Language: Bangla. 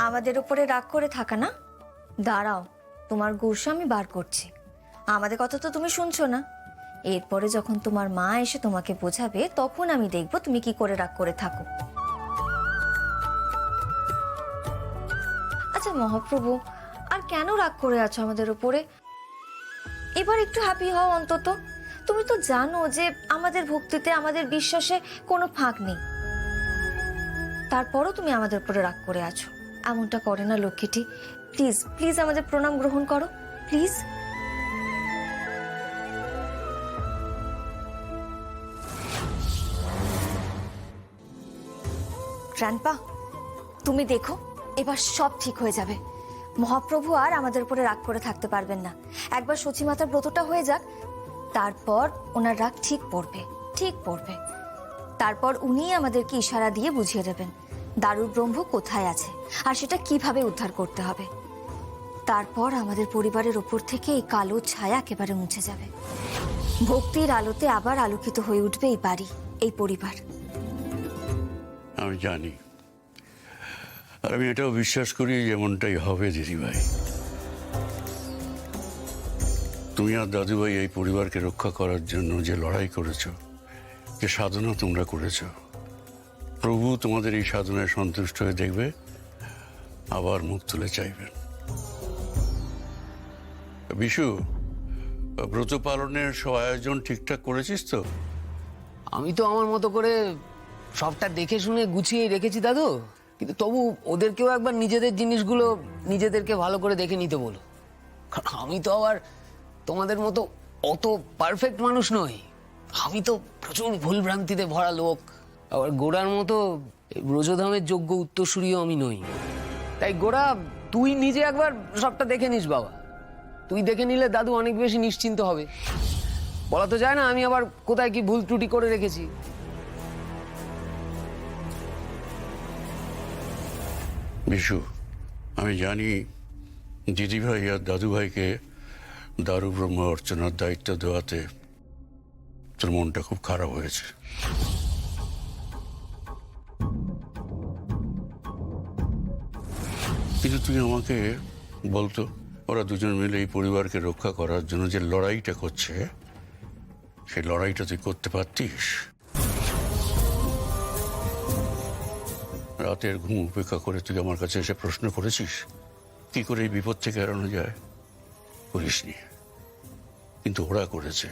আমাদের উপরে রাগ করে থাকা না? দাঁড়াও, তোমার গুসা আমি বার করছি। আমাদের কথা তো তুমি শুনছো না। এরপরে যখন তোমার মা এসে তোমাকে বোঝাবে, তখন আমি দেখবো তুমি কি করে রাগ করে থাকো। আচ্ছা মহাপ্রভু, আর কেন রাগ করে আছো আমাদের উপরে? এবার একটু হ্যাপি হও অন্তত। তুমি তো জানো যে আমাদের ভক্তিতে, আমাদের বিশ্বাসে কোনো ফাঁক নেই। তারপরও তুমি আমাদের উপরে রাগ করে আছো। এমনটা করে না লক্ষ্মীটি। প্লিজ প্লিজ আমাদের প্রণাম গ্রহণ করো, প্লিজ। গ্র্যান্ডপা, তুমি দেখো এবার সব ঠিক হয়ে যাবে। মহাপ্রভু আর আমাদের উপরে রাগ করে থাকতে পারবেন না। একবার সচিমাতার ব্রতটা হয়ে যাক, তারপর ওনার রাগ ঠিক পড়বে, ঠিক পড়বে। তারপর উনি আমাদেরকে ইশারা দিয়ে বুঝিয়ে দেবেন দারুর ব্রহ্ম কোথায় আছে আর সেটা কিভাবে উদ্ধার করতে হবে। তারপর আমাদের পরিবারের ওপর থেকে এই কালো ছায়া একেবারে মুছে যাবে। ভক্তির আলোতে আবার আলোকিত হয়ে উঠবে এই বাড়ি, এই পরিবার। আমি জানি, আর আমি এটাও বিশ্বাস করি যেমনটাই হবে দিদিভাই। তুমি আর দাদুভাই এই পরিবারকে রক্ষা করার জন্য যে লড়াই করেছ, যে সাধনা তোমরা করেছ, প্রভু তোমাদের এই সাধনায় সন্তুষ্ট হয়ে দেখবে, আবার মুখ তুলে চাইবেন। বিশু, ব্রত পালনের সব আয়োজন ঠিকঠাক করেছিস তো? আমি তো আমার মতো করে সবটা দেখে শুনে গুছিয়ে রেখেছি দাদু, কিন্তু তবু ওদেরকেও একবার নিজেদের জিনিসগুলো নিজেদেরকে ভালো করে দেখে নিতে বলো। কারণ আমি তো আবার তোমাদের মতো অত পারফেক্ট মানুষ নই। আমি তো প্রচুর ভুলভ্রান্তিতে ভরা লোক। আবার গোড়ার মতো ব্রজধামের যোগ্য উত্তরসূরিও আমি নই। তাই গোড়া, তুই নিজে একবার সবটা দেখে নিস বাবা। তুই দেখে নিলে দাদু অনেক বেশি নিশ্চিন্ত হবে। বলা তো যায় না আমি আবার কোথায় কি ভুল ত্রুটি করে রেখেছি। বিশু, আমি জানি দিদিভাই আর দাদুভাইকে দারু ব্রহ্ম অর্চনার দায়িত্ব দেওয়াতে তোর মনটা খুব খারাপ হয়েছে। কিন্তু তুই আমাকে বলতো, ওরা দুজন মিলে এই পরিবারকে রক্ষা করার জন্য যে লড়াইটা করছে, সেই লড়াইটা তুই করতে পারতিস। রাতের ঘুম উপেক্ষা করে তুই আমার কাছে এসে প্রশ্ন করেছিস কি করে এই বিপদ থেকে এড়ানো যায়? করিসনি, কিন্তু ওরা করেছে।